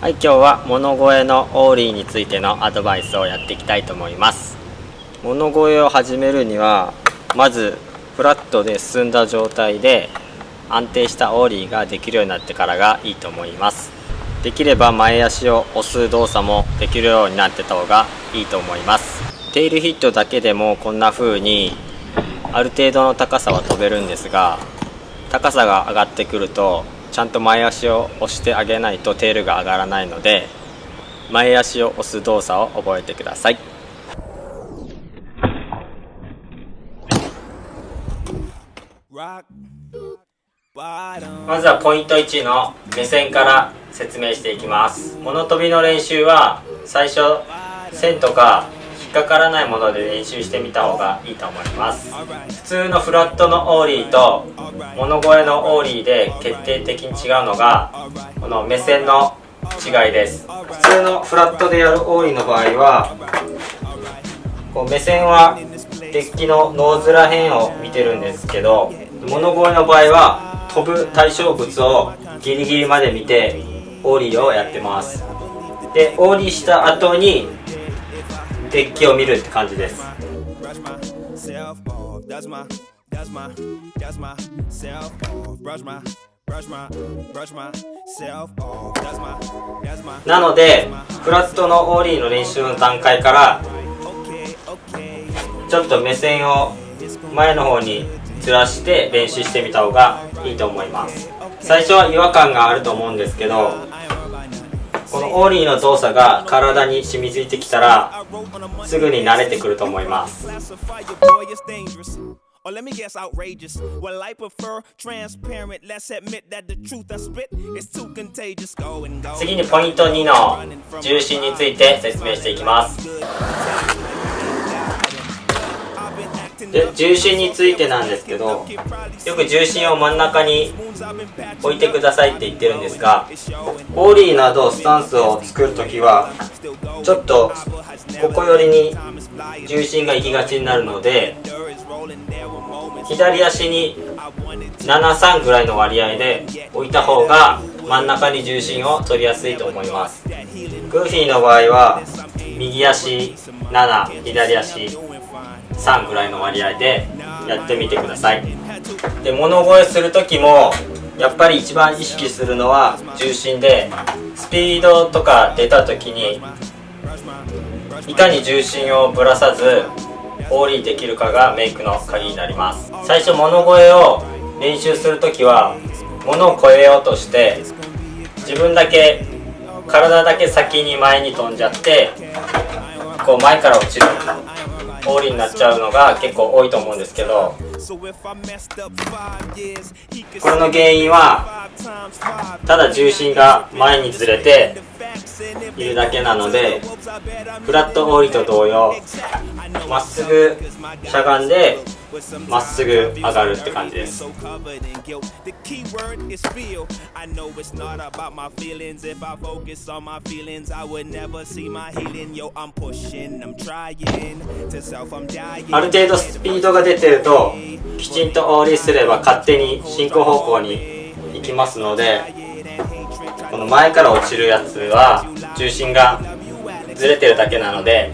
はい、今日は物越えのオーリーについてのアドバイスをやっていきたいと思います。物越えを始めるにはまずフラットで進んだ状態で安定したオーリーができるようになってからがいいと思います。できれば前足を押す動作もできるようになってた方がいいと思います。テールヒットだけでもこんな風にある程度の高さは飛べるんですが、高さが上がってくるとちゃんと前足を押してあげないとテールが上がらないので、前足を押す動作を覚えてください。まずはポイント1の目線から説明していきます。物飛びの練習は最初線とか引っかからないもので練習してみた方がいいと思います。普通のフラットのオーリーと物越えのオーリーで決定的に違うのがこの目線の違いです。普通のフラットでやるオーリーの場合はこう目線はデッキのノーズら辺を見てるんですけど、物越えの場合は飛ぶ対象物をギリギリまで見てオーリーをやってます。でオーリーした後にデッキを見るって感じです。なのでフラットのオーリーの練習の段階からちょっと目線を前の方にずらして練習してみた方がいいと思います。最初は違和感があると思うんですけど、このオーリーの動作が体に染みついてきたらすぐに慣れてくると思います。次にポイント2の重心について説明していきます。で重心についてなんですけど、よく重心を真ん中に置いてくださいって言ってるんですが、オーリーなどスタンスを作るときはちょっとここ寄りに重心が行きがちになるので、左足に7-3ぐらいの割合で置いた方が真ん中に重心を取りやすいと思います。グーフィーの場合は右足7、左足3ぐらいの割合でやってみてください。で物越えする時もやっぱり一番意識するのは重心で、スピードとか出た時にいかに重心をぶらさずオーリーできるかがメイクの鍵になります。最初物越えを練習する時は物を越えようとして自分だけ体だけ先に前に飛んじゃってこう前から落ちるオーリーになっちゃうのが結構多いと思うんですけど、これの原因はただ重心が前にずれているだけなので、フラットオーリーと同様まっすぐしゃがんでまっすぐ上がるって感じです。ある程度スピードが出てるときちんとオーリーすれば勝手に進行方向に行きますので、この前から落ちるやつは重心がずれてるだけなので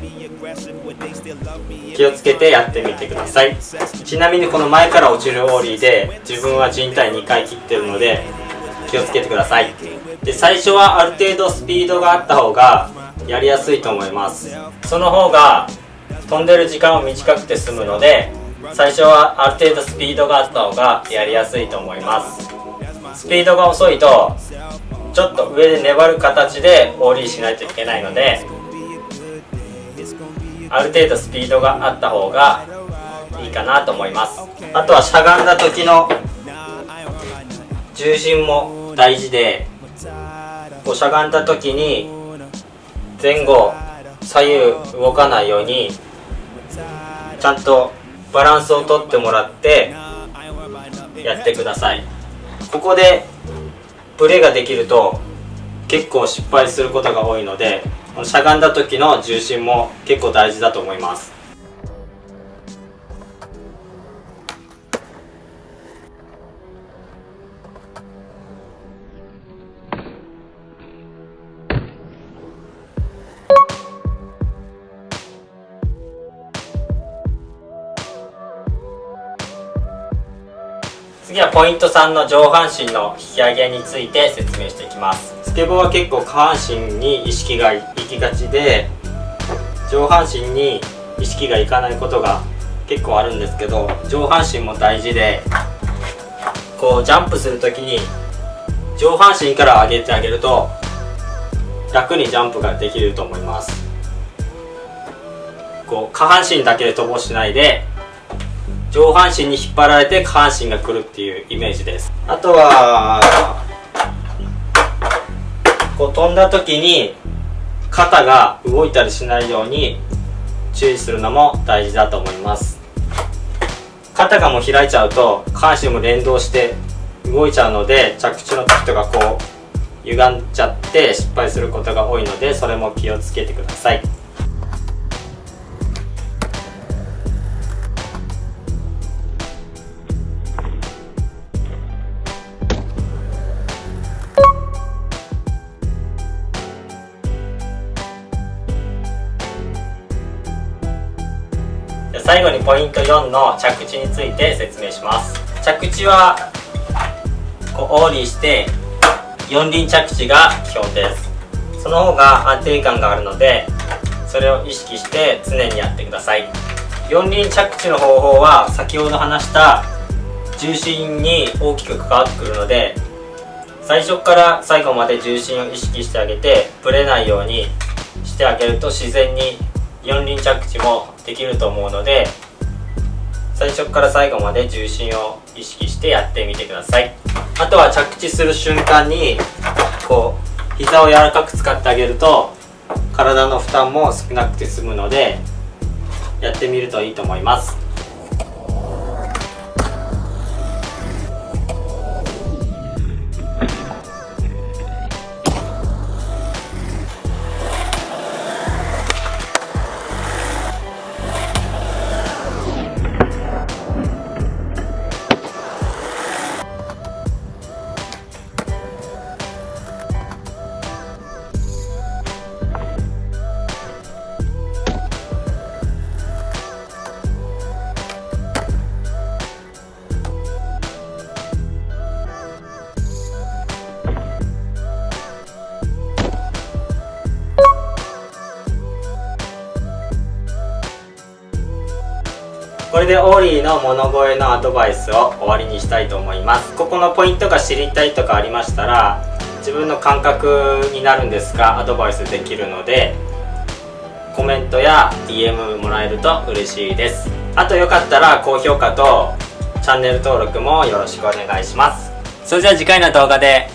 気をつけてやってみてください。ちなみにこの前から落ちるオーリーで自分は人体2回切ってるので気をつけてください。で最初はある程度スピードがあった方がやりやすいと思います。その方が飛んでる時間を短くて済むので、最初はある程度スピードがあった方がやりやすいと思います。スピードが遅いとちょっと上で粘る形でオーリーしないといけないので、ある程度スピードがあった方がいいかなと思います。あとはしゃがんだ時の重心も大事で、こうしゃがんだ時に前後左右動かないようにちゃんとバランスをとってもらってやってください。ここでブレができると結構失敗することが多いので、しゃがんだ時の重心も結構大事だと思います。次はポイント3の上半身の引き上げについて説明していきます。スケボーは結構下半身に意識がいきがちで、上半身に意識がいかないことが結構あるんですけど、上半身も大事で、こうジャンプするときに上半身から上げてあげると楽にジャンプができると思います。こう下半身だけで飛ばしないで、上半身に引っ張られて下半身が来るっていうイメージです。あとはこう飛んだ時に肩が動いたりしないように注意するのも大事だと思います。肩がもう開いちゃうと下半身も連動して動いちゃうので、着地の時とかこう歪んじゃって失敗することが多いので、それも気をつけてください。最後にポイント4の着地について説明します。着地はこうオーリーして四輪着地が基本です。その方が安定感があるので、それを意識して常にやってください。四輪着地の方法は先ほど話した重心に大きく関わってくるので、最初から最後まで重心を意識してあげて、ぶれないようにしてあげると自然に四輪着地もできると思うので、最初から最後まで重心を意識してやってみてください。あとは着地する瞬間にこう膝を柔らかく使ってあげると体の負担も少なくて済むので、やってみるといいと思います。これでオーリーの物越えのアドバイスを終わりにしたいと思います。ここのポイントが知りたいとかありましたら、自分の感覚になるんですがアドバイスできるので、コメントや DM もらえると嬉しいです。あとよかったら高評価とチャンネル登録もよろしくお願いします。それじゃあ次回の動画で